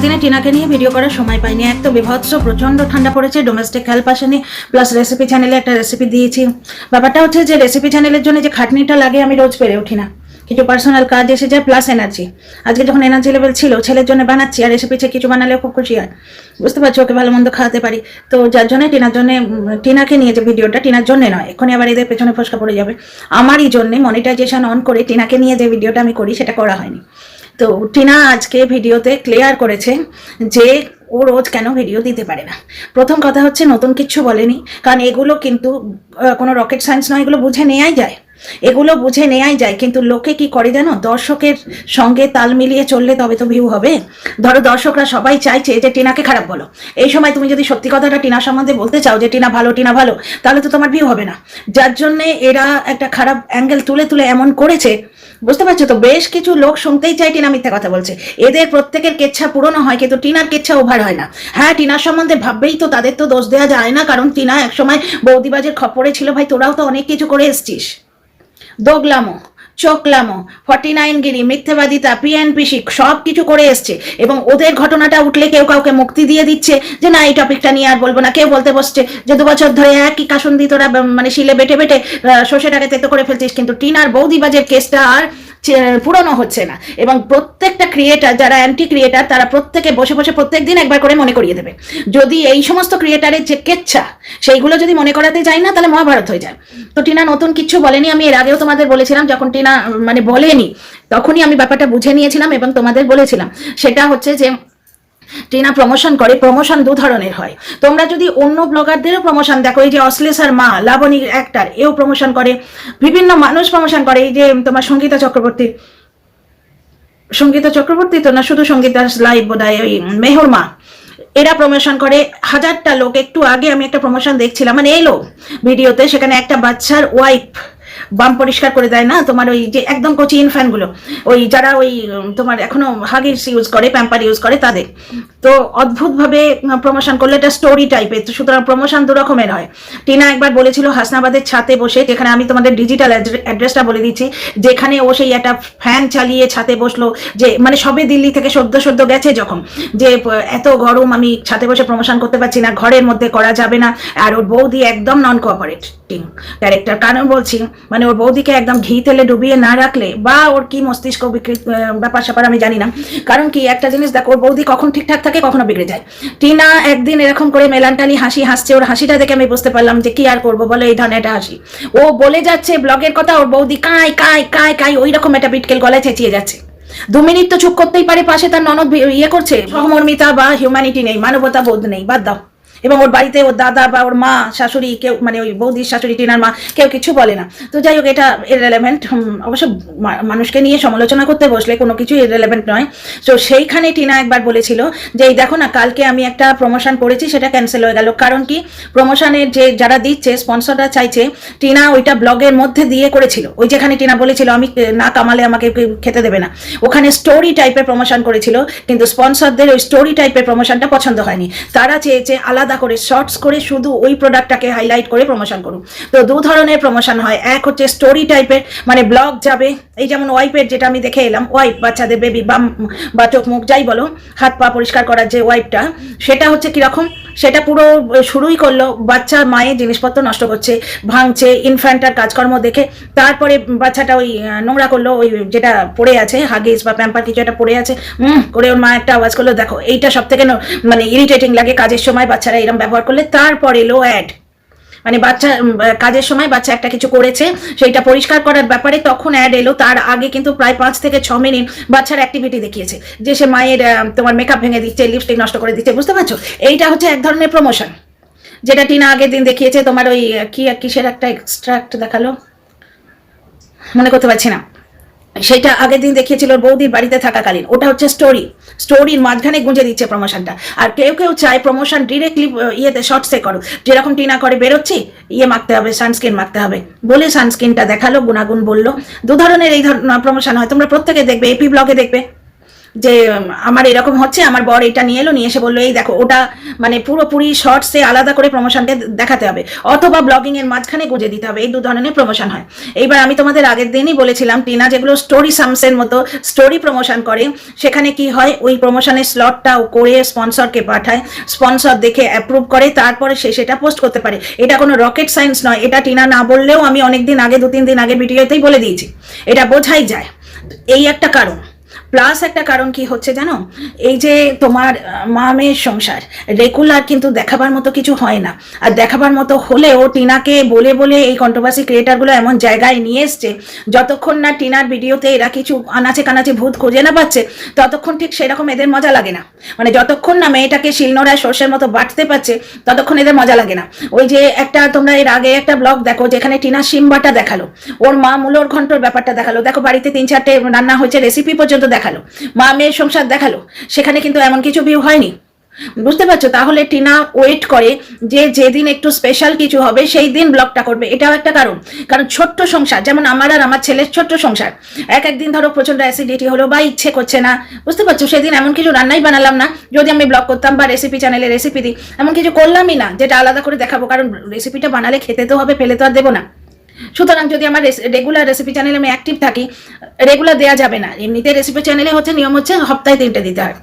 কয়েকদিনে টিনাকে নিয়ে ভিডিও করার সময় পাইনি। এক তো বিভৎস প্রচণ্ড ঠান্ডা পড়েছে, ডোমেস্টিক হেল্প আসেনি, প্লাস রেসিপি চ্যানেলে একটা রেসিপি দিয়েছি। ব্যাপারটা হচ্ছে যে রেসিপি চ্যানেলের জন্য যে খাটনিটা লাগে আমি রোজ পেরে উঠি না, কিছু পার্সোনাল কাজ এসে যায়, প্লাস এনার্জি। আজকে যখন এনার্জি লেভেল ছিল, ছেলের জন্য বানাচ্ছি, আর রেসিপি কিছু বানালেও খুব খুশি হয়, বুঝতে পারছো, ওকে ভালো মন্দ খাওয়াতে পারি। তো যার জন্য টিনাকে নিয়ে যে ভিডিওটা, টিনার জন্য নয়, এক্ষুনি আবার এদের পেছনে ফসকা পড়ে যাবে, আমারই জন্যে মনিটাইজেশন অন করে টিনাকে নিয়ে যে ভিডিওটা আমি করি সেটা করা হয়নি। তো টিনা আজকে ভিডিওতে ক্লিয়ার করেছে যে ও রোজ কেন ভিডিও দিতে পারে না। প্রথম কথা হচ্ছে নতুন কিছু বলেনি, কারণ এগুলো কিন্তু কোনো রকেট সায়েন্স নয়, এগুলো বুঝে নেওয়াই যায়। কিন্তু লোকে কি করে জানো, দর্শকের সঙ্গে তাল মিলিয়ে চললে তবে তো ভিউ হবে। ধরো দর্শকরা সবাই চাইছে যে টিনাকে খারাপ বলো, এই সময় তুমি যদি সত্যি কথাটা টিনার সম্বন্ধে বলতে চাও যে টিনা ভালো, তাহলে তো তোমার ভিউ হবে না। যার জন্যে এরা একটা খারাপ অ্যাঙ্গেল তুলে এমন করেছে, বুঝতে পারছো তো। বেশ কিছু লোক শুনতেই চায় টিনা মিথ্যে কথা বলছে, এদের প্রত্যেকের কেচ্ছা পূরণ হয়, কিন্তু টিনার কেচ্ছা ওভার হয় না। হ্যাঁ, টিনার সম্বন্ধে ভাববেই তো তাদের তো দোষ দেওয়া যায় না, কারণ টিনা একসময় বৌদিবাজের খপ্পরে ছিল। ভাই, তোরাও তো অনেক কিছু করে এসছিস, দোগলামো, চোখলামো, 49 গিরি, মিথ্যেবাদিতা, পিএনপিসি, সব কিছু করে এসছে। এবং ওদের ঘটনাটা উঠলে কেউ কাউকে মুক্তি দিয়ে দিচ্ছে যে না, এই টপিকটা নিয়ে আর বলবো না। কেউ বলতে বসছে যে 2 বছর ধরে একই কাসুন্দি তোরা মানে শিলে বেটে শোষেটাকে তেতো করে ফেলছিস। কিন্তু টিনার বৌদিবাজের কেসটা আর পুরনো হচ্ছে না, এবং প্রত্যেকটা ক্রিয়েটার যারা অ্যান্টি ক্রিয়েটার তারা প্রত্যেকে বসে প্রত্যেক দিন একবার করে মনে করিয়ে দেবে। যদি এই সমস্ত ক্রিয়েটারের যে কেচ্ছা সেইগুলো যদি মনে করাতে যাই না, তাহলে মহাভারত হয়ে যায়। তো টিনা নতুন কিছু বলেনি। আমি এর আগেও তোমাদের বলেছিলাম, যখন টিনা মানে বলেনি তখনই আমি ব্যাপারটা বুঝে নিয়েছিলাম এবং তোমাদের বলেছিলাম। সেটা হচ্ছে যে টিনা প্রমোশন করে, প্রমোশন 2 ধরনের হয়। তোমরা যদি অন্য ব্লগারদেরও প্রমোশন দেখো, এই যে অশ্লেষার মা লাবণী অ্যাক্টার, এও প্রমোশন করে, বিভিন্ন মানুষ প্রমোশন করে। এই যে তোমার সঙ্গীতা চক্রবর্তী তো না, শুধু সঙ্গীতা লাইভ বোধহয়, ওই মেহর মা, এরা প্রমোশন করে। 1000টা লোক। একটু আগে আমি একটা প্রমোশন দেখছিলাম, মানে এলো ভিডিওতে, সেখানে একটা বাচ্চার ওয়াইফ বাম পরিষ্কার করে দেয় না, তোমার ওই যে একদম কচি ইনফ্যানগুলো, ওই যারা ওই তোমার এখনো হাগিস ইউজ করে, প্যাম্পার ইউজ করে, তাদের তো অদ্ভুতভাবে প্রমোশন করলো। এটা স্টোরি টাইপের, তো সুতরাং প্রমোশন 2 রকমের হয়। টিনা একবার বলেছিল হাসনাবাদের ছাতে বসে, যেখানে আমি তোমাদের ডিজিটাল অ্যাড্রেসটা বলে দিচ্ছি, যেখানে ও সেই একটা ফ্যান চালিয়ে ছাতে বসলো, যে মানে সবে দিল্লি থেকে সদ্য গেছে যখন, যে এত গরম, আমি ছাতে বসে প্রমোশন করতে পারছি না, ঘরের মধ্যে করা যাবে না। আর ওর বৌদি একদম নন কোঅপারেটিং ক্যারেক্টার। কারণ বলছি, মানে ওর বৌদিকে একদম ঘি তেলে ডুবিয়ে না রাখলে, বা ওর কি মস্তিষ্ক বিকৃত ব্যাপার স্যাপার আমি জানি না। কারণ কি, একটা জিনিস দেখো, ওর বৌদি কখন ঠিকঠাক থাকে, কখনো বিগড়ে যায়। টিনা একদিন এরকম করে মেলানটালি হাসি হাসছে, ওর হাসিটা দেখে আমি বুঝতে পারলাম যে কি আর করবো বলো, এই ধরনের একটা হাসি। ও বলে যাচ্ছে ব্লগের কথা, ওর বৌদি কাই কাই কাই কাই ওই রকম একটা বিটকেল গলায় চেঁচিয়ে যাচ্ছে। 2 মিনিট তো চুপ করতেই পারে, পাশে তার ননদ ইয়ে করছে। সহমর্মিতা বা হিউম্যানিটি নেই, মানবতা বোধ নেই, বাদ দাও। এবং ওর বাড়িতে ওর দাদা বা ওর মা, শাশুড়ি, কেউ মানে ওই বৌদির শাশুড়ি টিনার মা, কেউ কিছু বলে না। তো যাই হোক, এটা ইররেলেভেন্ট। অবশ্য মানুষকে নিয়ে সমালোচনা করতে বসলে কোনো কিছু ইররেলেভেন্ট নয়। তো সেইখানে টিনা একবার বলেছিল যে এই দেখো না, কালকে আমি একটা প্রমোশন করেছি, সেটা ক্যান্সেল হয়ে গেল। কারণ কি, প্রমোশনের যে যারা দিচ্ছে, স্পন্সররা চাইছে টিনা ওইটা ব্লগের মধ্যে দিয়ে করেছিল। ওই যেখানে টিনা বলেছিল আমি না কামালে আমাকে খেতে দেবে না, ওখানে স্টোরি টাইপের প্রমোশন করেছিল। কিন্তু স্পন্সরদের ওই স্টোরি টাইপের প্রমোশনটা পছন্দ হয়নি, তারা চেয়েছে আলাদা করে শর্টস করে শুধু ওই প্রোডাক্টটাকে হাইলাইট করে প্রমোশন করুন। তো 2 ধরনের প্রমোশন হয়। এক হচ্ছে স্টোরি টাইপের, মানে ব্লগ যাবে, এই যেমন ওয়াইপের যেটা আমি দেখে এলাম, ওয়াইপ বাচ্চাদের বেবি বাম বা চোখ মুখ যাই বলো, হাত পা পরিষ্কার করার যে ওয়াইপটা, সেটা হচ্ছে কিরকম, সেটা পুরো শুরুই করলো বাচ্চা মায়ের জিনিসপত্র নষ্ট করছে, ভাঙছে, ইনফ্যান্টার কাজকর্ম দেখে। তারপরে বাচ্চাটা ওই নোংরা করলো, ওই যেটা পড়ে আছে, হাগিস বা প্যাম্পার কিছু একটা পড়ে আছে, করে ওর মা একটা আওয়াজ করলো। দেখো, এইটা সব থেকে মানে ইরিটেটিং লাগে কাজের সময় বাচ্চারা এরকম ব্যবহার করলে। তারপর এলো অ্যাড, মানে বাচ্চা কাজের সময় বাচ্চা একটা কিছু করেছে, সেইটা পরিষ্কার করার ব্যাপারে তখন অ্যাড এলো। তার আগে কিন্তু প্রায় 5 থেকে 6 মিনিট বাচ্চার অ্যাক্টিভিটি দেখিয়েছে, যে সে মায়ের তোমার মেকআপ ভেঙে দিচ্ছে, লিপস্টিক নষ্ট করে দিচ্ছে, বুঝতে পারছো। এইটা হচ্ছে এক ধরনের প্রমোশন, যেটা টিনা আগের দিন দেখিয়েছে। তোমার ওই কিসের একটা এক্সট্রাক্ট দেখালো, মনে করতে পারছি না, সেটা আগের দিন দেখিয়েছিল বৌদির বাড়িতে থাকাকালীন। ওটা হচ্ছে স্টোরির মাঝখানে গুঁজে দিচ্ছে প্রমোশনটা। আর কেউ চায় প্রমোশন ডিরেক্টলি ইয়েতে শর্টসে করো, যেরকম টিনা করে, বেরোচ্ছি ইয়ে মাখতে হবে, সানস্ক্রিন মাখতে হবে বলে সানস্ক্রিনটা দেখালো, গুণাগুণ বললো। 2 ধরনের এই ধরনের প্রমোশন হয়, তোমরা প্রত্যেকে দেখবে, এপি ব্লগে দেখবে, যে আমার এরকম হচ্ছে, আমার বর এটা নিয়ে এলো, নিয়ে এসে বললো এই দেখো, ওটা মানে পুরোপুরি শর্টসে আলাদা করে প্রমোশনকে দেখাতে হবে, অথবা ব্লগিং এর মাঝখানে গুজে দিতে হবে। এই দু ধরনের প্রমোশন হয়। এইবার আমি তোমাদের আগের দিনই বলেছিলাম, টিনা যেগুলো স্টোরি সামসের মতো স্টোরি প্রমোশন করে, সেখানে কি হয়, ওই প্রমোশনের স্লটটা করে স্পন্সরকে পাঠায়, স্পন্সর দেখে অ্যাপ্রুভ করে, তারপরে সে সেটা পোস্ট করতে পারে। এটা কোনো রকেট সায়েন্স নয়, এটা টিনা না বললেও আমি অনেকদিন আগে, 2-3 দিন আগে ভিডিওতেই বলে দিয়েছি, এটা বোঝাই যায়। এই একটা কারণ। প্লাস একটা কারণ কি হচ্ছে জানো, এই যে তোমার মা মেয়ের সংসার রেগুলার কিন্তু দেখাবার মতো কিছু হয় না। আর দেখাবার মতো হলেও টিনাকে বলে বলে এই কন্ট্রোভার্সি ক্রিয়েটারগুলো এমন জায়গায় নিয়ে এসছে, যতক্ষণ না টিনার ভিডিওতে এরা কিছু আনাচে কানাচে ভূত খুঁজে না পাচ্ছে, ততক্ষণ ঠিক সেরকম এদের মজা লাগে না। মানে যতক্ষণ না মেয়েটাকে শিলনোড়ায় সর্ষের মতো বাটতে পারছে, ততক্ষণ এদের মজা লাগে না। ওই যে একটা, তোমরা এর আগে একটা ব্লগ দেখো যেখানে টিনা সিম্বাটা দেখালো, ওর মা মূলর ঘন্টর ব্যাপারটা দেখালো, দেখো বাড়িতে 3-4টে রান্না হয়েছে, রেসিপি পর্যন্ত দেখালো, মা মেয়ের সংসার দেখালো, সেখানে কিন্তু এমন কিছু ভিউ হয়নি। বুঝতে পারছো? তাহলে টিনা ওয়েট করে যে যেদিন একটু স্পেশাল কিছু হবে সেই দিন ব্লগটা করবে, এটাও একটা কারণ। কারণ ছোট্ট সংসার, যেমন আমার আর আমার ছেলের ছোট্ট সংসার, একদিন ধরো প্রচন্ড অ্যাসিডিটি হলো বা ইচ্ছে করছে না, বুঝতে পারছো, সেদিন এমন কিছু রান্নাই বানালাম না। যদি আমি ব্লগ করতাম বা রেসিপি চ্যানেলে রেসিপি দিই, এমন কিছু করলামই না যেটা আলাদা করে দেখাবো, কারণ রেসিপিটা বানালে খেতে তো হবে, ফেলে তো আর দেবো না। সুতরাং যদি আমার রেগুলার রেসিপি চ্যানেলে আমি অ্যাক্টিভ থাকি, রেগুলার দেওয়া যাবে না। এমনিতে রেসিপি চ্যানেলে হচ্ছে নিয়ম হচ্ছে সপ্তাহে 3টে দিতে হয়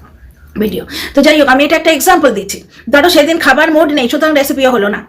ভিডিও। তো যাই হোক, আমি এটা একটা এক্সাম্পল দিচ্ছি। ধরো সেদিন খাবার মুড নেই, সুতরাং রেসিপিও হলো না।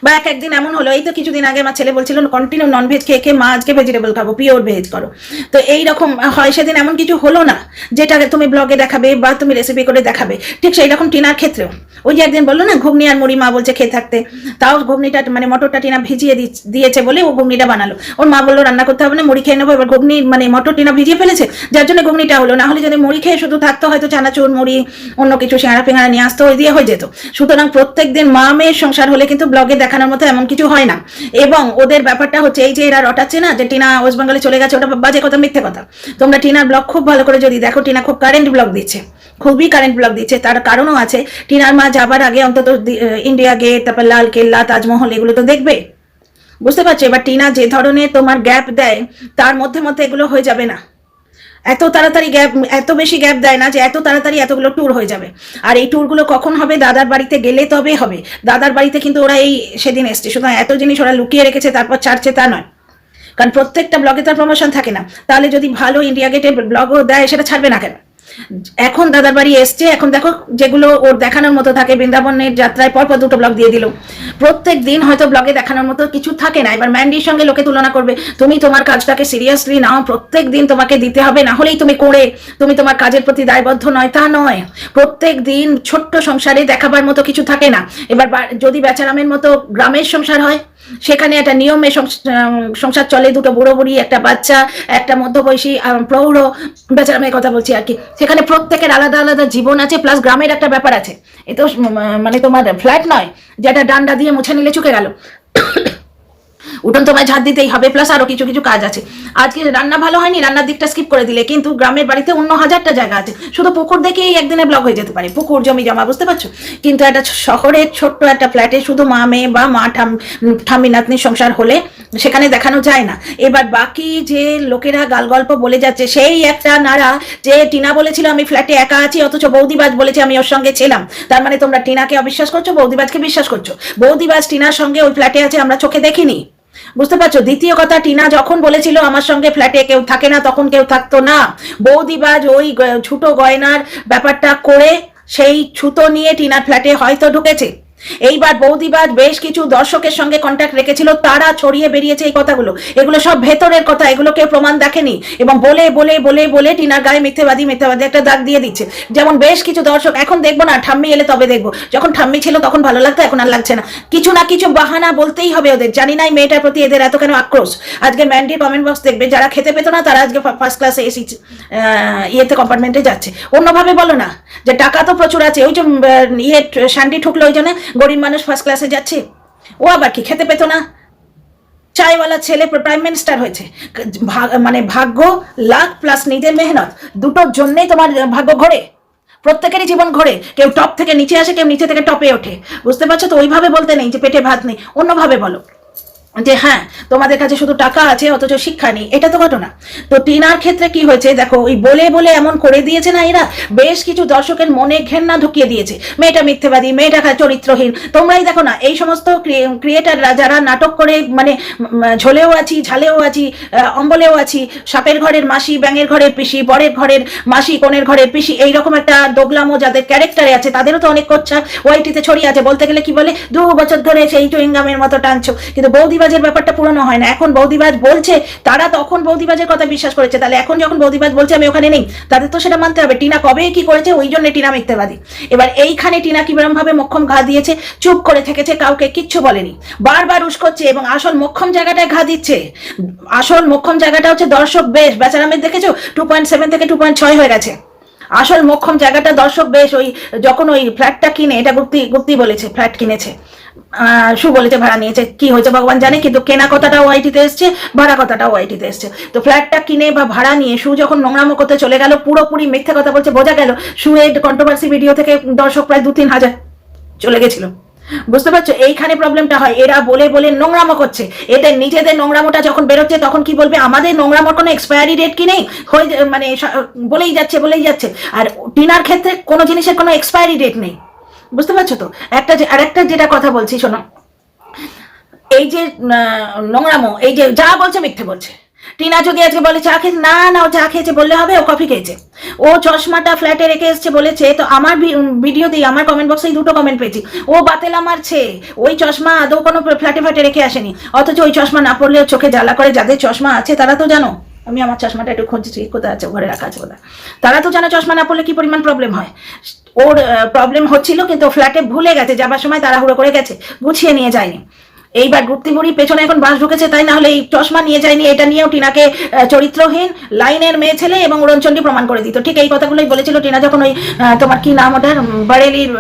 বা একদিন এমন হলো, এই তো কিছুদিন আগে আমার ছেলে বলছিল কন্টিনিউ ননভেজ খেয়ে খেয়ে মা আজকে ভেজিটেবল খাবো, পিওর ভেজ করো। তো এইরকম হয়, সেদিন এমন কিছু হলো না যেটা তুমি ব্লগে দেখাবে বা তুমি রেসিপি করে দেখাবে। ঠিক সেই রকম টিনার ক্ষেত্রেও ওই যে একদিন বললো না ঘুগনি আর মুড়ি, মা বলছে খেয়ে থাকতে, তাও ঘুগনিটা মানে মটরটা টিনা ভিজিয়ে দিয়েছে বলে ও ঘুগনিটা বানালো। ওর মা বললো রান্না করতে হবে না, মুড়ি খেয়ে নেবো। এবার ঘুগনি মানে মটর টিনা ভিজিয়ে ফেলেছে, যার জন্য ঘুগনিটা হলো। না হলে যদি মুড়ি খেয়ে শুধু থাকতো, হয়তো চানাচুর মুড়ি অন্য কিছু সিঙ্গাড়া ফিঙ্গাড়া নিয়ে আসতো, ওই দিয়ে হয়ে যেত। সুতরাং প্রত্যেকদিন মা মেয়ের সংসার হলে কিন্তু ব্লগে দেখানোর মতো এমন কিছু হয় না। এবং ওদের ব্যাপারটা হচ্ছে এই যে এরা রটাচ্ছে না যে টিনা ওয়েস্ট বেঙ্গলে চলে গেছে, ওটা বাজে কথা, মিথ্যে কথা। তোমরা টিনার ব্লগ খুব ভালো করে যদি দেখো, টিনা খুব কারেন্ট ব্লগ দিচ্ছে, খুবই কারেন্ট ব্লগ দিচ্ছে। তার কারণও আছে, টিনার মা যাবার আগে অন্তত ইন্ডিয়া গেট, তারপর লাল কেল্লা, তাজমহল, এগুলো তো দেখবে। বুঝতে পারছো? এবার টিনা যে ধরনের তোমার গ্যাপ দেয়, তার মধ্যে মধ্যে এগুলো হয়ে যাবে না। এত তাড়াতাড়ি গ্যাপ, এত বেশি গ্যাপ দেয় না যে এত তাড়াতাড়ি এতগুলো ট্যুর হয়ে যাবে। আর এই ট্যুরগুলো কখন হবে? দাদার বাড়িতে গেলে তবে হবে। দাদার বাড়িতে কিন্তু ওরা এই সেদিন এসছে, সুতরাং এত জিনিস ওরা লুকিয়ে রেখেছে তারপর ছাড়ছে তা নয়। কারণ প্রত্যেকটা ব্লগে তার প্রমোশন থাকে না। তাহলে যদি ভালো ইন্ডিয়া গেটের ব্লগও দেয়, সেটা ছাড়বে না কেন? এখন দাদার বাড়ি এসছে, এখন দেখো যেগুলো ওর দেখানোর মতো থাকে, বৃন্দাবনের যাত্রায় পরপর 2টো ব্লগ দিয়ে দিল। প্রত্যেক দিন হয়তো ব্লগে দেখানোর মতো কিছু থাকে না। এবার ম্যান্ডির সঙ্গে লোকে তুলনা করবে, তুমি তোমার কাজটাকে সিরিয়াসলি নাও, প্রত্যেক দিন তোমাকে দিতে হবে, না হলেই তুমি করে তুমি তোমার কাজের প্রতি দায়বদ্ধ নয়, তা নয়। প্রত্যেক দিন ছোট্ট সংসারে দেখাবার মতো কিছু থাকে না। এবার যদি বেচারামের মতো গ্রামের সংসার হয়, সেখানে একটা নিয়মে সংসার চলে, 2টো বুড়ো বুড়ি, একটা বাচ্চা, একটা মধ্যবয়সী প্রৌঢ়, বেচারামের কথা বলছি আর কি। সেখানে প্রত্যেকের আলাদা আলাদা জীবন আছে, প্লাস গ্রামের একটা ব্যাপার আছে। এ তো মানে তোমার ফ্ল্যাট নয় যেটা ডান্ডা দিয়ে মুছে নিলে চুকে গেল। উঠোন তোমায় ঝাড় দিতেই হবে, প্লাস আরো কিছু কিছু কাজ আছে। আজকে রান্না ভালো হয়নি, রান্নার দিকটা স্কিপ করে দিলে, কিন্তু গ্রামের বাড়িতে অন্য 1000টা জায়গা আছে। শুধু পুকুর দেখেই একদিনে ব্লগ হয়ে যেতে পারে, পুকুর জমি জমা, বুঝতে পারছো? কিন্তু একটা শহরের ছোট্ট একটা ফ্ল্যাটে শুধু মা মেয়ে বা মা ঠাম্মি নাতনির সংসার হলে সেখানে দেখানো যায় না। এবার বাকি যে লোকেরা গাল গল্প বলে যাচ্ছে, সেই একটা নাড়া যে টিনা বলেছিল আমি ফ্ল্যাটে একা আছি, অথচ বৌদিবাজ বলেছে আমি ওর সঙ্গে ছিলাম। তার মানে তোমরা টিনাকে অবিশ্বাস করছো, বৌদিবাজকে বিশ্বাস করছো। বৌদিবাজ টিনার সঙ্গে ওই ফ্ল্যাটে আছে, আমরা চোখে দেখিনি। বুঝতে পারছো? দ্বিতীয় কথা, টিনা যখন বলেছিল আমার সঙ্গে ফ্ল্যাটে কেউ থাকে না, তখন কেউ থাকতো না। বৌদিবাজ ওই ছুতো গয়নার ব্যাপারটা করে সেই ছুতো নিয়ে টিনার ফ্ল্যাটে হয়তো ঢুকেছে। এইবার বৌদিবাজ বেশ কিছু দর্শকের সঙ্গে কন্ট্যাক্ট রেখেছিল, তারা ছড়িয়ে বেরিয়েছে এই কথাগুলো। এগুলো সব ভেতরের কথা, এগুলো কেউ প্রমাণ দেখেনি। এবং বলে বলে বলে বলে টিনার গায়ে মিথ্যেবাদী মিথ্যেবাদী একটা দাগ দিয়ে দিচ্ছে। যেমন বেশ কিছু দর্শক, এখন দেখবো না, ঠাম্মি এলে তবে দেখবো। যখন ঠাম্মি ছিল তখন ভালো লাগতো, এখন আর লাগছে না। কিছু না কিছু বাহানা বলতেই হবে ওদের। জানি না এই মেয়েটার প্রতি এদের এত কেন আক্রোশ। আজকে ম্যান্ডির কমেন্ট বক্স দেখবে, যারা খেতে পেতো না তারা আজকে ফার্স্ট ক্লাসে এসি ইয়েতে কম্পার্টমেন্টে যাচ্ছে। অন্যভাবে বলো না যে টাকা তো প্রচুর আছে, ওই যে স্যান্ডি ঠুকলো ওই জন্য গরিব মানুষ ফার্স্ট ক্লাসে যাচ্ছে। ও আবার কি খেতে পেতো না? চায়ওয়ালা ছেলে প্রাইম মিনিস্টার হয়েছে। মানে ভাগ্য, লাক প্লাস নিজের মেহনত, দুটোর জন্যই তোমার ভাগ্য ঘোরে। প্রত্যেকেরই জীবন ঘোরে, কেউ টপ থেকে নিচে আসে, কেউ নিচে থেকে টপে ওঠে। বুঝতে পারছো? তো ওইভাবে বলতে নেই যে পেটে ভাত নেই, অন্যভাবে বলো। যে হ্যাঁ তোমাদের কাছে শুধু টাকা আছে অথচ শিক্ষা নেই, এটা তো ঘটনা। তো টিনার ক্ষেত্রে কি হয়েছে দেখো, ওই বলে বলে এমন করে দিয়েছে না এরা, বেশ কিছু দর্শকের মনে ঘেন্না ঢুকিয়ে দিয়েছে, মেয়েটা মিথ্যেবাদী, মেয়েটা চরিত্রহীন। তোমরাই দেখো না এই সমস্ত ক্রিয়েটাররা যারা নাটক করে মানে ঝোলেও আছি, ঝালেও আছি, অম্বলেও আছি, সাপের ঘরের মাসি, ব্যাঙের ঘরের পিসি, বরের ঘরের মাসি, কোণের ঘরের পিসি, এইরকম একটা দোগলামো যাদের ক্যারেক্টারে আছে তাদেরও তো অনেক কোচ্ছা ওয়াইটিতে ছড়িয়ে আছে। বলতে গেলে কি বলে, 2 বছর ধরে সেই চুইংগামের মতো টানছো, কিন্তু বৌদিবাজের ব্যাপারটা পুরনো হয় না। এখন বৌদিবাজ বলছে, তারা তখন বৌদিবাজের কথা বিশ্বাস করেছে, তাহলে এখন যখন বৌদিবাজ বলছে আমি ওখানে নেই, তাদের তো সেটা মানতে হবে। টিনা কবে কি করেছে, ওই জন্য টিনা মিথ্যাবাদী। এবার এইখানে টিনা কিরকম ভাবে মক্ষম ঘা দিয়েছে, চুপ করে থেকেছে, কাউকে কিচ্ছু বলেনি, বারবার উস্কোচ্ছে এবং আসল মক্ষম জায়গাটায় ঘা দিচ্ছে। আসল মক্ষম জায়গাটা হচ্ছে দর্শক বেশ, বেচারামের দেখেছো 2.7 থেকে 2.6 হয়ে গেছে। আসল মক্ষম জায়গাটা দর্শক বেশ, ওই যখন ওই ফ্ল্যাটটা কিনে, এটা গুপ্তি বলেছে ফ্ল্যাট কিনেছে, শু বলেছে ভাড়া নিয়েছে, কি হয়েছে ভগবান জানে, কিন্তু কেনা কথাটাও ওয়াইটিতে এসছে, ভাড়া কথাটাও ওয়াইটিতে এসছে। তো ফ্ল্যাটটা কিনে বা ভাড়া নিয়ে শু যখন নোংরামো করতে চলে গেল, পুরোপুরি মিথ্যে কথা বলছে, বোঝা গেল। শুয়ের কন্ট্রোভার্সি ভিডিও থেকে দর্শক প্রায় 2-3 হাজার চলে গেছিল। বুঝতে পারছো, এইখানে প্রবলেমটা হয়, এরা বলে বলে নোংরামো করছে। এদের নিজেদের নোংরামোটা যখন বেরোচ্ছে তখন কি বলবে, আমাদের নোংরামোর কোনো এক্সপায়ারি ডেট কি নেই, হয়ে মানে বলেই যাচ্ছে। আর টিনার ক্ষেত্রে কোনো জিনিসের কোনো এক্সপায়ারি ডেট নেই। বুঝতে পারছো তো। আরেকটা যেটা কথা বলছি শোনো, এই যে নোংরামো, এই যে যা বলছে মিথ্যে বলছে। টিনা যদি আজকে বলে চা খেয়েছে, না না ও চা খেয়েছে বললে হবে, ও কফি খেয়েছে। ও চশমাটা ফ্ল্যাটে রেখে এসছে বলেছে, তো আমার ভিডিও দিয়ে আমার কমেন্ট বক্সে 2টো কমেন্ট পেয়েছি, ও বাতেলা মারছে, ওই চশমা আদৌ কোনো ফ্ল্যাটে রেখে আসেনি, অথচ ওই চশমা না পড়লেও চোখে জ্বালা করে। যাদের চশমা আছে তারা তো জানো, আমি আমার চশমাটা একটু খুঁজছি কোথায় আছে, ঘরে রাখা আছে কোথায়, তারা তো জানো চশমা না পড়লে কি পরিমাণ প্রবলেম হয়। ওর প্রবলেম হচ্ছিল, কিন্তু ফ্ল্যাটে ভুলে গেছে, যাবার সময় তাড়াহুড়ো করে গেছে, গুছিয়ে নিয়ে যায়নি। এইবার গুপ্তিমুড়ি পেছনে এখন বাস ঢুকেছে, তাই না হলে এই চশমা নিয়ে যায়নি। এটা নিয়েও টিনাকে চরিত্রহীন, লাইনের মেয়ে ছেলে এবং উড়নচণ্ডী প্রমাণ করে দিত। ঠিক এই কথাগুলোই বলেছিল টিনা যখন ওই তোমার কি নাম ওটার, বারেলির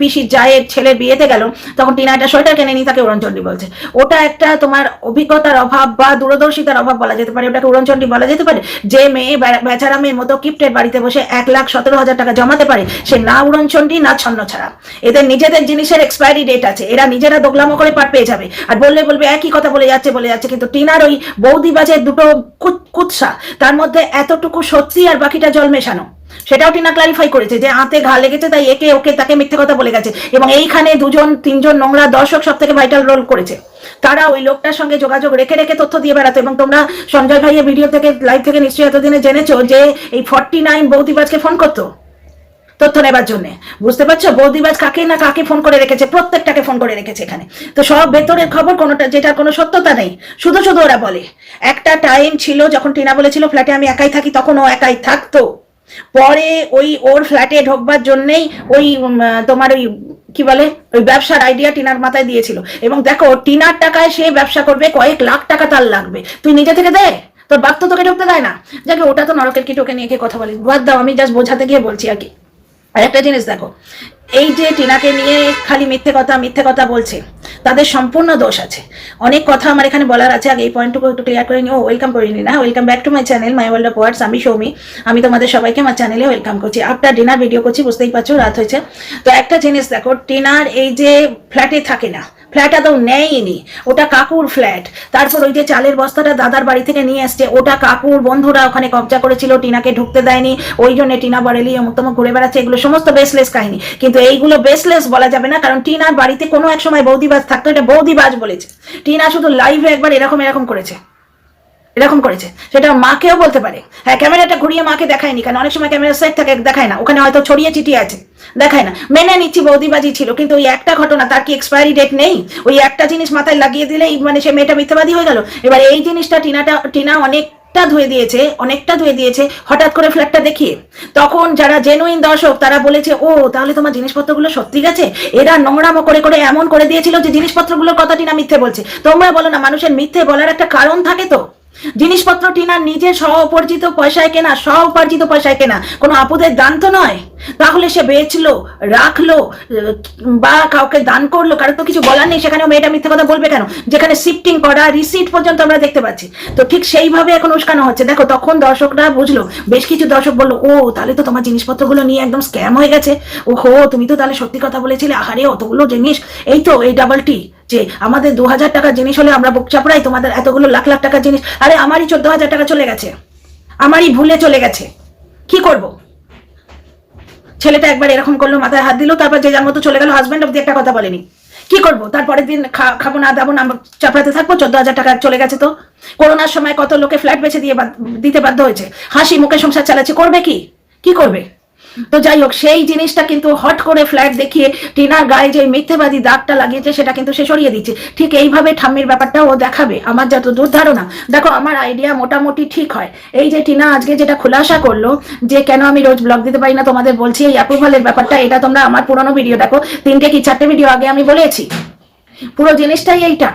পিসির জায়ের ছেলের বিয়েতে গেল, তখন টিনা একটা সোয়েটার কেনেনি, তাকে উড়নচণ্ডী বলছে। ওটা একটা তোমার অভিজ্ঞতার অভাব বা দূরদর্শিতার অভাব বলা যেতে পারে, ওটাকে উড়নচণ্ডী বলা যেতে পারে। যে মেয়ে বেচারা মেয়ের মতো কিপ্টের বাড়িতে বসে 1,17,000 টাকা জমাতে পারে, সে না উড়নচণ্ডী না ছন্ন ছাড়া। এদের নিজেদের জিনিসের এক্সপায়ারি ডেট আছে, এরা নিজেরা দোগলামো করে পার পেয়ে যাবে, আর বলবে একই কথা বলে যাচ্ছে। কিন্তু টিনার ওই বৌদিবাজের দুটো কুৎসা, তার মধ্যে এতটুকু সত্যি আর বাকিটা জল মেশানো, সেটাও টিনা ক্লারিফাই করেছে যে আঁতে ঘা লেগেছে, তাই একে ওকে তাকে মিথ্যে কথা বলে গেছে। এবং এইখানে 2-3জন নোংরা দর্শক সব থেকে ভাইটাল রোল করেছে, তারা ওই লোকটার সঙ্গে যোগাযোগ রেখে তথ্য দিয়ে বেড়াতো। এবং তোমরা সঞ্জয় ভাইয়ের ভিডিও থেকে, লাইভ থেকে নিশ্চয়ই এতদিনে জেনেছো যে এই 49 বৌদিবাজকে ফোন করতো তথ্য নেবার জন্য। বুঝতে পারছো, বৌদিবাজ কাকে না কাকে ফোন করে রেখেছে, প্রত্যেকটাকে ফোন করে রেখেছে এখানে। তো সব ভেতরের খবর, কোনোটা যেটার কোনো সত্যতা নেই, শুধু ওরা বলে। একটা টাইম ছিল যখন টিনা বলেছিল ফ্ল্যাটে আমি একাই থাকি, তখন ও একাই থাকতো। পরে ওই ওর ফ্ল্যাটে ঢোকবার জন্যেই ওই তোমার ওই কি বলে ওই ব্যবসার আইডিয়া টিনার মাথায় দিয়েছিল। এবং দেখো, টিনার টাকায় সে ব্যবসা করবে, কয়েক লাখ টাকা তার লাগবে, তুই নিজে থেকে দে, তোর বাপ তো তোকে ঢুকতে দেয় না। যাকে ওটা তো নরকের কি টোকে নিয়ে কথা বলি, বাদ দাও, আমি জাস্ট বোঝাতে গিয়ে বলছি আর কি। আর একটা জিনিস দেখো, এই যে টিনাকে নিয়ে খালি মিথ্যে কথা বলছে, তাদের সম্পূর্ণ দোষ আছে। অনেক কথা আমার এখানে বলার আছে, আগে এই পয়েন্টটুকু একটু ক্লিয়ার করে নিও। ওয়েলকাম করে নি না, welcome back to my channel my world of words. আমি সৌমি, আমি তোমাদের সবাইকে আমার চ্যানেলে ওয়েলকাম করছি। আফটার ডিনার ভিডিও করছি, বুঝতেই পারছো রাত হয়েছে। তো একটা জিনিস দেখো, টিনার এই যে ফ্ল্যাটে থাকে না, ফ্ল্যাটটা তো নেয়নি, ওটা কাকুর ফ্ল্যাট। তারপর ওই যে চালের বস্তাটা দাদার বাড়ি থেকে নিয়ে আসছে, ওটা কাকুর বন্ধুরা ওখানে কবজা করেছিল, টিনাকে ঢুকতে দেয়নি, ওই জন্য টিনা বারেলি অমুক ঘুরে বেড়াচ্ছে। এগুলো সমস্ত বেসলেস কাহিনী, কিন্তু এইগুলো বেসলেস বলা যাবে না, কারণ টিনার বাড়িতে কোনো এক সময় বৌদিবাজ থাকতো, এটা বৌদিবাজ বলেছে। টিনা শুধু লাইভে একবার এরকম করেছে, সেটা মাকেও বলতে পারে। হ্যাঁ, ক্যামেরাটা ঘুরিয়ে মাকে দেখায়নি, কারণ অনেক সময় ক্যামেরা সেট থাকে, দেখায় না, ওখানে হয়তো ছড়িয়ে ছিটিয়ে আছে, দেখায় না। মেনে নিচ্ছি বৌদিবাজি ছিল, কিন্তু ওই একটা ঘটনা, তার কি এক্সপায়ারি ডেট নেই? ওই একটা জিনিস মাথায় লাগিয়ে দিলেই মানে সে মেয়েটা মিথ্যাবাদী হয়ে গেল। এবার এই জিনিসটা টিনা অনেকটা ধুয়ে দিয়েছে হঠাৎ করে ফ্ল্যাটটা দেখিয়ে। তখন যারা জেনুইন দর্শক তারা বলেছে, ও তাহলে তোমার জিনিসপত্রগুলো সত্যি গেছে। এরা নোংরামো করে এমন করে দিয়েছিল যে জিনিসপত্রগুলোর কথা টিনা মিথ্যে বলছে। তোমরা বলো না, মানুষের মিথ্যে বলার একটা কারণ থাকে তো। জিনিসপত্র টিনার নিজের স্ব-উপার্জিত পয়সায় কেনা, কোনো আপুদের দান তো নয়। তাহলে সে বেচলো, রাখলো বা কাউকে দান করলো, কারো তো কিছু বলার নেই। সেখানে মেয়েটা মিথ্যে কথা বলবে কেন, যেখানে শিফটিং করা রিসিট পর্যন্ত আমরা দেখতে পাচ্ছি। তো ঠিক সেইভাবে এখন উস্কানো হচ্ছে। দেখো, তখন দর্শকরা বুঝলো, বেশ কিছু দর্শক বললো, ও তাহলে তো তোমার জিনিসপত্রগুলো নিয়ে একদম স্ক্যাম হয়ে গেছে। ও হো, তুমি তো তাহলে সত্যি কথা বলেছিলে, আহারে অতগুলো জিনিস, এই তো এই ডাবল টি যে আমাদের 2000 টাকার জিনিস হলে আমরা বুক চাপড়াই, তোমাদের এতগুলো লাখ লাখ টাকার জিনিস। আরে আমারই 14,000 টাকা চলে গেছে, আমারই ভুলে চলে গেছে, কি করব? ছেলেটা একবার এরকম করলো, মাথায় হাত দিল, তারপর যে যার মতো চলে গেল, হাজব্যান্ড অব্দি একটা কথা বলেনি। কি করব? তারপরের দিন খাবো না দাবো না, চাপড়াতে থাকবো? 14,000 টাকা চলে গেছে। তো করোনার সময় কত লোকে ফ্ল্যাট বেচে দিতে বাধ্য হয়েছে, হাসি মুখে সংসার চালাচ্ছে, করবে কি করবে? তো যাই হোক, সেই জিনিসটা কিন্তু হট করে ফ্ল্যাট দেখিয়ে টিনার গায়ে যে মিথ্যেবাদী দাগটা লাগিয়েছে সেটা কিন্তু সে সরিয়ে দিচ্ছে। ঠিক এইভাবে ঠাম্মির ব্যাপারটা ও দেখাবে। আমার যত দূর ধারণা, দেখো আমার আইডিয়া মোটামুটি ঠিক হয়। এই যে টিনা আজকে যেটা খুলাসা করলো যে কেন আমি রোজ ব্লগ দিতে পারি না, তোমাদের বলছি এই অ্যাপ্রুভালের ব্যাপারটা, এটা তোমরা আমার পুরনো ভিডিও দেখো, 3টে কি 4টে ভিডিও আগে আমি বলেছি, পুরো জিনিসটাই এইটা,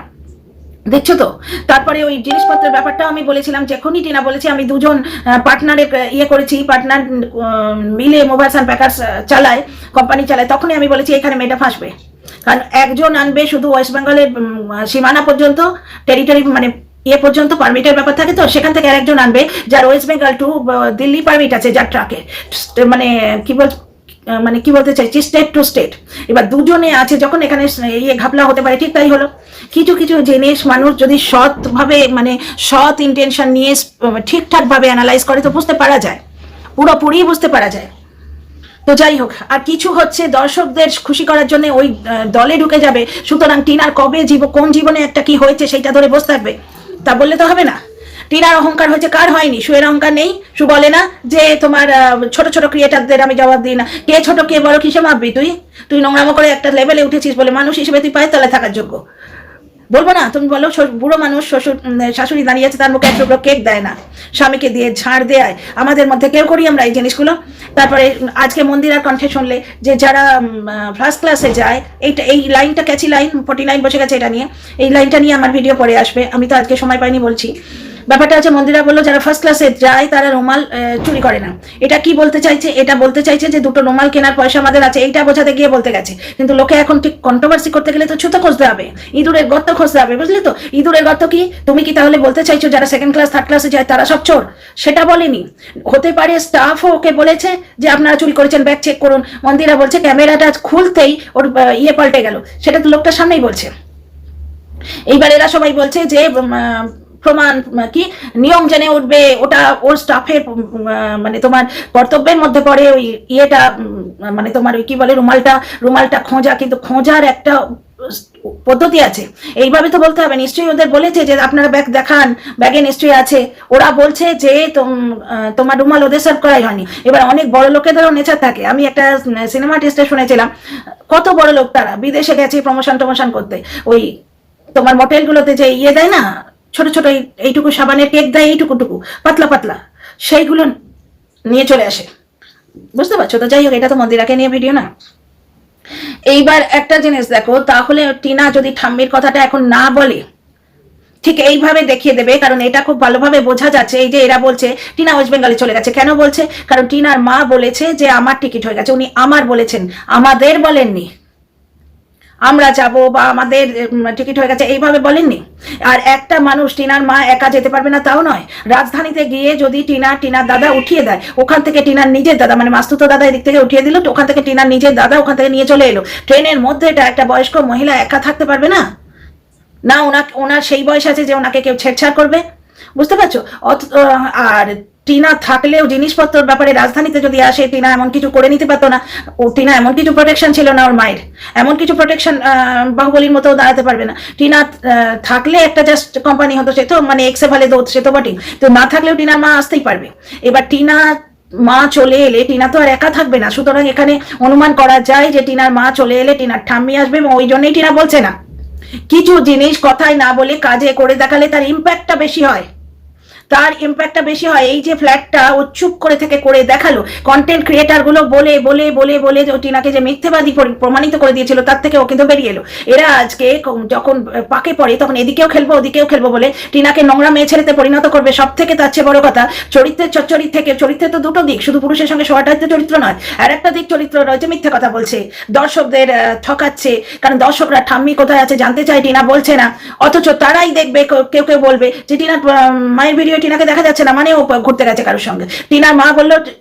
দেখছো তো। তারপরে ওই জিনিসপত্রের ব্যাপারটাও আমি বলেছিলাম, যখনই টিনা বলেছি আমি 2জন পার্টনারে করেছি, পার্টনার মিলে মোবাইলস অ্যান্ড প্যাকার্স চালায়, কোম্পানি চালায়, তখনই আমি বলেছি এখানে মেয়েটা ফাঁসবে। কারণ একজন আনবে শুধু ওয়েস্ট বেঙ্গলের সীমানা পর্যন্ত, টেরিটরি মানে পর্যন্ত পারমিটের ব্যাপার থাকে, তো সেখান থেকে আরেকজন আনবে যার ওয়েস্ট বেঙ্গল টু দিল্লি পারমিট আছে, যার ট্রাকে মানে কি বলতে চাইছি, স্টেট টু স্টেট। এবার 2জনে আছে যখন, এখানে ঘাপলা হতে পারে। ঠিক তাই হলো। কিছু জিনিস মানুষ যদি সৎভাবে মানে সৎ ইন্টেনশন নিয়ে ঠিকঠাক ভাবে অ্যানালাইজ করে তো বুঝতে পারা যায়, পুরোপুরি বুঝতে পারা যায়। তো যাই হোক, আর কিছু হচ্ছে দর্শকদের খুশি করার জন্য ওই দলে ঢুকে যাবে। সুতরাং টিনার কবে কোন জীবনে একটা কি হয়েছে সেইটা ধরে বসে থাকবে, তা বললে তো হবে না। টিনার অহংকার হয়েছে, কার হয়নি? সুয়ের অহংকার নেই? সু বলে না যে তোমার ছোট ছোট ক্রিয়েটারদের আমি জবাব দিই না। কে ছোট কে বড় কিসে মাপবি? তুই নোংরামো করে একটা লেভেলে উঠেছিস বলে মানুষ হিসেবে তুই পায়ের তলায় থাকার যোগ্য। বলবো না? তুমি বলো বুড়ো মানুষ, শাশুড়ি দাঁড়িয়ে আছে, তার মুখে এক টুকরো কেক দেয় না, স্বামীকে দিয়ে ঝাড় দেয়। আমাদের মধ্যে কেউ করি আমরা এই জিনিসগুলো? তারপরে আজকে মন্দিরার কণ্ঠে শুনলে যে যারা ফার্স্ট ক্লাসে যায়, এই লাইনটা ক্যাচি লাইন, 49 বসে গেছে এটা নিয়ে, এই লাইনটা নিয়ে আমার ভিডিও পরে আসবে, আমি তো আজকে সময় পাইনি বলছি। ব্যাপারটা আছে, মন্দিরা বললো যারা ফার্স্ট ক্লাসে যায় তারা রুমাল চুরি করে না। এটা কি বলতে চাইছে? এটা বলতে চাইছে যে 2টো রুমাল কেনার পয়সা আমাদের আছে, এইটা বোঝাতে গিয়ে বলতে গেছে। কিন্তু লোকে এখন ঠিক কন্ট্রোভার্সি করতে গেলে তো ছুতো খুঁজতে হবে, ইঁদুরের গর্ত খুঁজতে হবে, বুঝলি তো? ইঁদুরের গর্ত কি? তুমি কি তাহলে বলতে চাইছো যারা সেকেন্ড ক্লাস থার্ড ক্লাসে যায় তারা সব চোর? সেটা বলেনি। হতে পারে স্টাফও ওকে বলেছে যে আপনারা চুরি করেছেন, ব্যাগ চেক করুন। মন্দিরা বলছে ক্যামেরাটা খুলতেই ওর পাল্টে গেল, সেটা তো লোকটার সামনেই বলছে। এইবার এরা সবাই বলছে যে প্রমাণ কি নিয়ম জেনে উঠবে, ওটা ওর স্টাফের মানে তোমার কর্তব্যের মধ্যে পড়ে ওই মানে তোমার ওই কি বলে রুমালটা খোঁজা, কিন্তু খোঁজার একটা পদ্ধতি আছে। এইভাবে তো বলতে হবে। নিশ্চয়ই ওদের বলেছে যে আপনারা ব্যাগ দেখান, ব্যাগে নিশ্চয়ই আছে। ওরা বলছে যে তোমার রুমাল ওদের সার্ভ করাই হয়নি। এবার অনেক বড় লোকেদেরও নেচার থাকে। আমি একটা সিনেমা টেস্টে শুনেছিলাম, কত বড় লোক তারা বিদেশে গেছে প্রমোশন করতে, ওই তোমার মোটেলগুলোতে যে দেয় না, ছোট ছোট এইটুকু সাবানের কেক দেয়, এইটুকু পাতলা, সেইগুলো নিয়ে চলে আসে, বুঝতে পারছো তো? যাই হোক, এটা তো মন্দিরাকে নিয়ে ভিডিও না। এইবার একটা জিনিস দেখো, তাহলে টিনা যদি ঠাম্মির কথাটা এখন না বলে, ঠিক এইভাবে দেখিয়ে দেবে। কারণ এটা খুব ভালোভাবে বোঝা যাচ্ছে। এই যে এরা বলছে টিনা ওয়েস্ট বেঙ্গলে চলে গেছে, কেন বলছে? কারণ টিনার মা বলেছে যে আমার টিকিট হয়ে গেছে। উনি আমার বলেছেন, আমাদের বলেননি আমরা যাব বা আমাদের টিকিট হয়ে গেছে, এইভাবে বলেননি। আর একটা মানুষ, টিনার মা একা যেতে পারবে না তাও নয়। রাজধানীতে গিয়ে যদি টিনার দাদা উঠিয়ে দেয়, ওখান থেকে টিনার নিজের দাদা মানে মাস্তুতো দাদা এদিক থেকে উঠিয়ে দিল, ওখান থেকে টিনার নিজের দাদা ওখান থেকে নিয়ে চলে এলো, ট্রেনের মধ্যে এটা একটা বয়স্ক মহিলা একা থাকতে পারবে না? না ওনার সেই বয়স আছে যে ওনাকে কেউ ছেড়ছাড় করবে, বুঝতে পারছো? আর টিনা থাকলেও জিনিসপত্রের ব্যাপারে রাজধানীতে যদি আসে, টিনা এমন কিছু করে নিতে পারতো না। টিনা এমন কিছু প্রোটেকশন ছিল না ওর মায়ের, এমন কিছু প্রোটেকশন বাহুবলীর মতো দাঁড়াতে পারবে না। টিনা থাকলে একটা জাস্ট কোম্পানি হতো, সে তো মানে এক্সে ভালে দৌড়, সে তো বটেই। তো না থাকলেও টিনার মা আসতেই পারবে। এবার টিনা মা চলে এলে টিনা তো আর একা থাকবে না। সুতরাং এখানে অনুমান করা যায় যে টিনার মা চলে এলে টিনার ঠাম্মি আসবে, এবং ওই জন্যই টিনা বলছে না। কিছু জিনিস কথায় না বলে কাজে করে দেখালে তার ইম্প্যাক্টটা বেশি হয়, এই যে ফ্ল্যাটটা ও চুপ করে থেকে করে দেখালো, কন্টেন্ট ক্রিয়েটার গুলো বলে বলে বলে বলে যে টিনাকে যে মিথ্যেবাদী প্রমাণিত করে দিয়েছিল, তার থেকে ও কিন্তু বেরিয়ে এলো। এরা আজকে যখন পাকে পড়ে তখন এদিকেও খেলবো ওদিকেও খেলবো বলে টিনাকে নোংরা মেয়ে ছেলেতে পরিণত করবে। সব থেকে তার চেয়ে বড় কথা, চরিত্রের তো দুটো দিক, শুধু পুরুষের সঙ্গে শোয়াটাই তো চরিত্র নয়, আর একটা দিক চরিত্র রয়েছে মিথ্যে কথা বলছে, দর্শকদের ঠকাচ্ছে। কারণ দর্শকরা ঠাম্মি কোথায় আছে জানতে চায়, টিনা বলছে না, অথচ তারাই দেখবে, কেউ কেউ বলবে যে টিনার মায়ের ভিডিও টিনাকে দেখা যাচ্ছে না, মানে ও ঘুরতে গেছে কারোর সঙ্গে। টিনার মা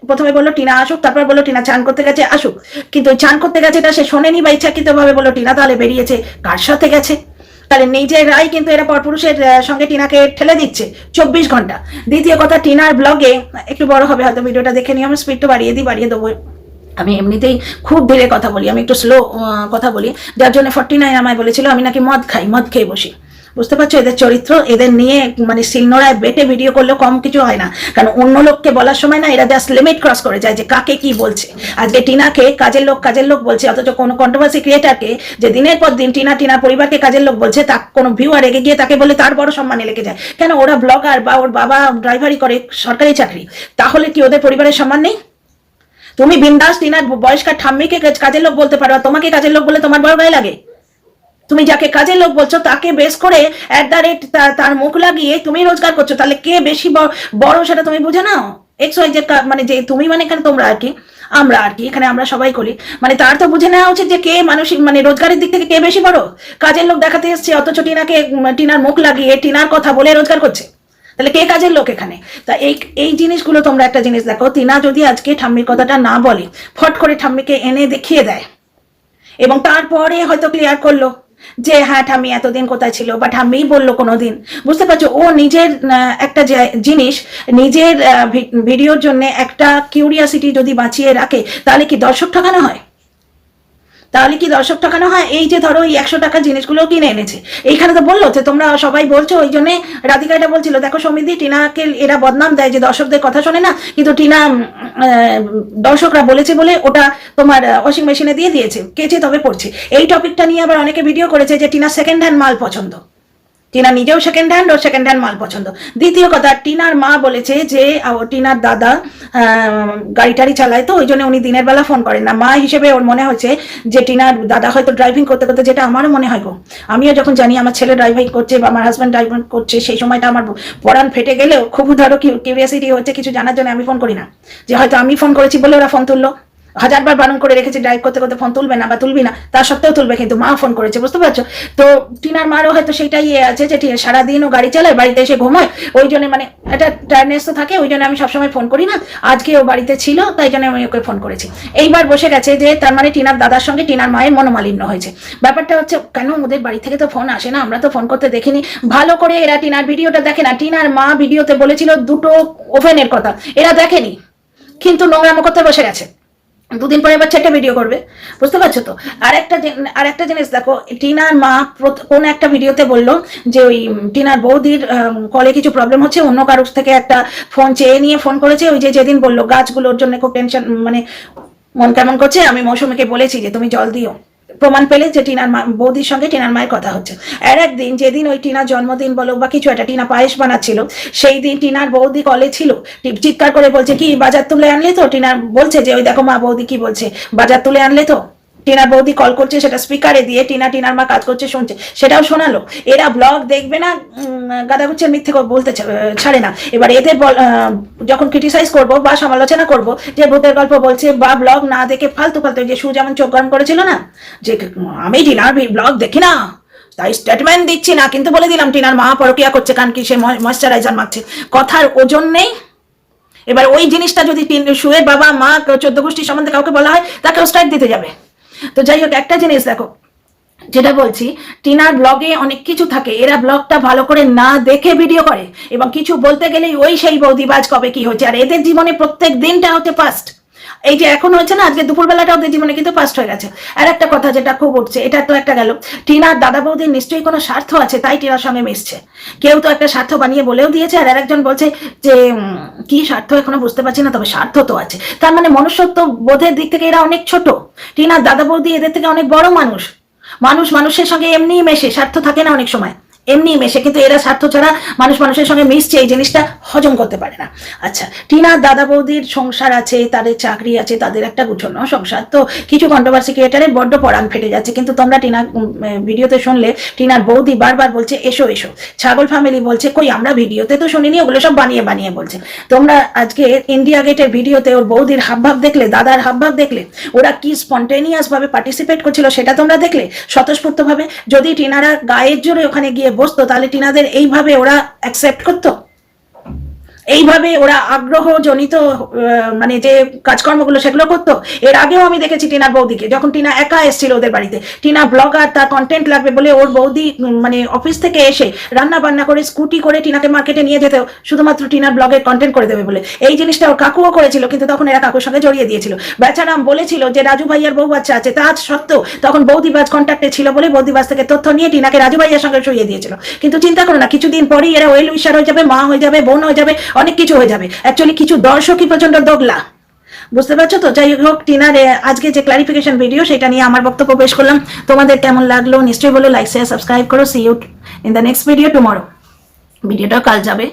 প্রথমে বললো টিনা আসুক, তারপর বললো টিনা চান করতে গেছে, আসুক। কিন্তু চান করতে গেছে এটা সে শোনেনি বা ইচ্ছাকৃত ভাবে বললো টিনা তাহলে বেরিয়েছে, কার সাথে গেছে? তাহলে নিজেরাই কিন্তু এরা পরপুরুষের সঙ্গে টিনাকে ঠেলে দিচ্ছে 24 ঘন্টা। দ্বিতীয় কথা, টিনার ব্লগে একটু বড় হবে হয়তো ভিডিওটা, দেখে নিয়ে আমি স্পিডটা বাড়িয়ে দেবো। আমি এমনিতেই খুব ধীরে কথা বলি, আমি একটু স্লো কথা বলি, যার জন্য 49 আমায় বলেছিল আমি নাকি মদ খেয়ে বসি। বুঝতে পারছো এদের চরিত্র, এদের নিয়ে মানে শিলনোড়ায় বেটে ভিডিও করলেও কম কিছু হয় না, কারণ অন্য লোককে বলার সময় না এরা জাস্ট লিমিট ক্রস করে যায় যে কাকে কি বলছে। আজকে টিনাকে কাজের লোক বলছে, অথচ কোনো কন্ট্রোভার্সি ক্রিয়েটারকে যে দিনের পর দিন টিনার পরিবারকে কাজের লোক বলছে, তা কোনো ভিউয়ার এগে গিয়ে তাকে বলে তার বড় সম্মানে লেগে যায়। কেন? ওরা ব্লগার বা ওর বাবা ড্রাইভারি করে, সরকারি চাকরি, তাহলে কি ওদের পরিবারের সম্মান নেই? তুমি বিন্দাস টিনার বয়স্কার ঠাম্মিকে কাজের লোক বলতে পারো, তোমাকে কাজের লোক বলে তোমার বড় গায়ে লাগে? তুমি যাকে কাজের লোক বলছো তাকে বেশ করে তার মুখ লাগিয়ে তুমি রোজগার করছো, তাহলে কে বেশি বড় সেটা তুমি বুঝে নাও। XYZ মানে যে তুমি মানে এখানে তোমরা আর কি, আমরা আর কি এখানে আমরা সবাই করি, মানে তার তো বুঝে নেওয়া উচিত যে কে মানসিক মানে রোজগারের দিক থেকে কে বেশি বড়। কাজের লোক দেখাতে এসছে, অথচ টিনার মুখ লাগিয়ে টিনার কথা বলে রোজগার করছে, তাহলে কে কাজের লোক এখানে? তা এই জিনিসগুলো তোমরা একটা জিনিস দেখো, টিনা যদি আজকে ঠাম্মির কথাটা না বলে, ফট করে ঠাম্মিকে এনে দেখিয়ে দেয় এবং তারপরে হয়তো ক্লিয়ার করলো যে হ্যাঁ ঠাম্মি এতদিন কোথায় ছিল, বা ঠাম্মি বললো কোনোদিন। বুঝতে পারছো, ও নিজের একটা জিনিস নিজের ভিডিওর জন্য একটা কিউরিয়াসিটি যদি বাঁচিয়ে রাখে, তাহলে কি দর্শক ঠকানো হয়? এই যে ধরো এই 100 টাকার জিনিসগুলো কিনে এনেছে, এইখানে তো বললো যে তোমরা সবাই বলছো, ওই জন্য রাধিকা এটা বলছিল, দেখো সমিতি টিনাকে এরা বদনাম দেয় যে দর্শকদের কথা শোনে না, কিন্তু টিনা দর্শকরা বলেছে বলে ওটা তোমার ওয়াশিং মেশিনে দিয়ে দিয়েছে, কেচে তবে পড়ছে। এই টপিকটা নিয়ে আবার অনেকে ভিডিও করেছে যে টিনা সেকেন্ড হ্যান্ড মাল পছন্দ, টিনা নিজেও সেকেন্ড হ্যান্ড মাল পছন্দ। দ্বিতীয় কথা, টিনার মা বলেছে যে টিনার দাদা গাড়ি টাড়ি চালায়, তো ওই জন্য উনি দিনের বেলা ফোন করেন না। মা হিসেবে ওর মনে হচ্ছে যে টিনার দাদা হয়তো ড্রাইভিং করতে করতে, যেটা আমারও মনে হয় গো, আমিও যখন জানি আমার ছেলে ড্রাইভিং করছে বা আমার হাজব্যান্ড ড্রাইভিং করছে, সেই সময়টা আমার পরাণ ফেটে গেলেও খুব ধরো কিউরিয়াসিটি হচ্ছে কিছু জানার জন্য আমি ফোন করি না, যে হয়তো আমি ফোন করেছি বলে ওরা ফোন তুললো। 1000বার বারণ করে রেখেছে ড্রাইভ করতে করতে ফোন তুলবে না বা তুলবি না, তার সত্ত্বেও তুলবে, কিন্তু মা ফোন করেছে। বুঝতে পারছো? তো টিনার মারও হয়তো সেটাই আছে যে সারাদিন ও গাড়ি চালায়, বাড়িতে এসে ঘুমায়, ওই জন্য মানে একটা টায়ার্ডনেস তো থাকে, ওই জন্য আমি সবসময় ফোন করি না। আজকে ও বাড়িতে ছিল, তাই জন্য আমি ওকে ফোন করেছি। এইবার বসে গেছে যে তার মানে টিনার দাদার সঙ্গে টিনার মায়ের মনোমালিন্য হয়েছে। ব্যাপারটা হচ্ছে কেন ওদের বাড়ি থেকে তো ফোন আসে না, আমরা তো ফোন করতে দেখিনি। ভালো করে এরা টিনার ভিডিওটা দেখে না। টিনার মা ভিডিওতে বলেছিল 2টো ওভেনের কথা, এরা দেখেনি, কিন্তু নোংরামো করতে বসে গেছে। 2 দিন পরে এবার 4টা ভিডিও করবে। বুঝতে পারছো তো? আর একটা জিনিস দেখো, টিনার মা কোন একটা ভিডিওতে বললো যে ওই টিনার বৌদির কলে কিছু প্রবলেম হচ্ছে, অন্য কারোর থেকে একটা ফোন চেয়ে নিয়ে ফোন করেছে। ওই যেদিন বললো গাছগুলোর জন্য খুব টেনশন, মানে মন কেমন করছে, আমি মৌসুমীকে বলেছি যে তুমি জল দিও, প্রমাণ পেলে যে টিনার বৌদির সঙ্গে টিনার মায়ের কথা হচ্ছে। আর একদিন যেদিন ওই টিনার জন্মদিন বলো বা কিছু একটা, টিনা পায়েস বানাচ্ছিল, সেই দিন টিনার বৌদি কলে ছিল, চিৎকার করে বলছে কি বাজার তুলে আনলে তো? টিনার বলছে যে ওই দেখো মা বৌদি কি বলছে, বাজার তুলে আনলে তো? টিনার বৌদি কল করছে, সেটা স্পিকারে দিয়ে টিনার মা কাজ করছে শুনছে, সেটাও শোনালো। এরা ব্লগ দেখবে না, গাদাগুচ্ছের মিথ্যে বলতে ছাড়ে না। এবার এদের যখন ক্রিটিসাইজ করবো বা সমালোচনা করবো যে ভূতের গল্প বলছে বা ব্লগ না দেখে ফালতু যে সু যেমন চোখ গরম করেছিল না, যে আমি টিনার ব্লগ দেখি না তাই স্টেটমেন্ট দিচ্ছি না, কিন্তু বলে দিলাম টিনার মা পরকিয়া করছে কারণ কি সে ময়েশ্চারাইজার মাখছে। কথার ওজন নেই। এবার ওই জিনিসটা যদি সুয়ের বাবা মা 14 গোষ্ঠী সম্বন্ধে কাউকে বলা হয়, তাকেও স্ট্রাইক দিতে যাবে। তো যাই হোক, একটা জিনিস দেখো, যেটা বলছি, টিনার ব্লগে অনেক কিছু থাকে, এরা ব্লগটা ভালো করে না দেখে ভিডিও করে, এবং কিছু বলতে গেলেই ওই সেই বৌদিবাজ কবে কি হয়েছে। আর এদের জীবনে প্রত্যেক দিনটা হচ্ছে পাস্ট। এই যে এখন হয়েছে না, আজকে দুপুরবেলাটা ওদের জীবনে কিন্তু পাস্ট হয়ে গেছে। আর একটা কথা যেটা খুব উঠছে, এটা তো একটা গেল, টিনার দাদা বৌদির নিশ্চয়ই কোনো স্বার্থ আছে, তাই টিনার সঙ্গে মিশছে। কেউ তো একটা স্বার্থ বানিয়ে বলেও দিয়েছে, আর একজন বলছে যে কি স্বার্থ এখনো বুঝতে পারছি না, তবে স্বার্থ তো আছে। তার মানে মনুষ্যত্ব বোধের দিক থেকে এরা অনেক ছোট। টিনার দাদা বৌদি এদের থেকে অনেক বড় মানুষ। মানুষের সঙ্গে এমনিই মেশে, স্বার্থ থাকে না অনেক সময়, এমনি মেশে, কিন্তু এরা স্বার্থ ছাড়া মানুষের সঙ্গে মিশছে, এই জিনিসটা হজম করতে পারে না। আচ্ছা, টিনার দাদা বৌদির সংসার আছে, তাদের চাকরি আছে, তাদের একটা গুছানো সংসার, তো কিছু কন্ট্রোভার্সি ক্রিয়েটারের বড্ড পরাণ ফেটে যাচ্ছে। কিন্তু তোমরা টিনার ভিডিওতে শুনলে টিনার বৌদি বারবার বলছে এসো এসো। ছাগল ফ্যামিলি বলছে কই আমরা ভিডিওতে তো শুনিনি, ওগুলো সব বানিয়ে বলছে। তোমরা আজকে ইন্ডিয়া গেটের ভিডিওতে ওর বৌদির হাবভাব দেখলে, দাদার হাবভাব দেখলে, ওরা কি স্পন্টেনিয়াস ভাবে পার্টিসিপেট করছিল সেটা তোমরা দেখলে স্বতঃস্ফূর্ত ভাবে। যদি টিনারা গায়ের জোরে ওখানে গিয়ে বসতো, তাহলে টিনাদের এইভাবে ওরা অ্যাকসেপ্ট করতো? এইভাবে ওরা আগ্রহজনিত মানে যে কাজকর্মগুলো সেগুলো করতো। এর আগেও আমি দেখেছি টিনার বৌদিকে, যখন টিনা একা এসেছিল ওদের বাড়িতে, টিনা ব্লগার, তার কন্টেন্ট লাগবে বলে ওর বৌদি মানে অফিস থেকে এসে রান্না বান্না করে স্কুটি করে টিনাকে মার্কেটে নিয়ে যেতেও শুধুমাত্র টিনার ব্লগের কন্টেন্ট করে দেবে বলে। এই জিনিসটা ওর কাকুও করেছিল, কিন্তু তখন এরা কাকুর সঙ্গে জড়িয়ে দিয়েছিল। বেচারাম বলেছিল যে রাজু ভাইয়ার বউ বাচ্চা আছে, তা সত্ত্বেও তখন বৌদিবাজ কন্ট্যাক্টে ছিল বলে বৌদিবাজ থেকে তথ্য নিয়ে টিনাকে রাজু ভাইয়ার সঙ্গে শুইয়ে দিয়েছিল। কিন্তু চিন্তা করো না, কিছুদিন পরেই এরা ওয়েল উইশার হয়ে যাবে, মা হয়ে যাবে, বোন হয়ে যাবে, অনেক কিছু হয়ে যাবে। অ্যাকচুয়ালি কিছু দর্শকই প্রচন্ড দোগলা, বুঝতে পারছো তো। যাই হোক, টিনার আজকে যে ক্লারিফিকেশন ভিডিও সেটা নিয়ে আমার বক্তব্য পেশ করলাম। তোমাদের কেমন লাগলো নিশ্চয়ই বলো, লাইক শেয়ার সাবস্ক্রাইব করো। See you in the next video tomorrow. ভিডিওটা কাল যাবে।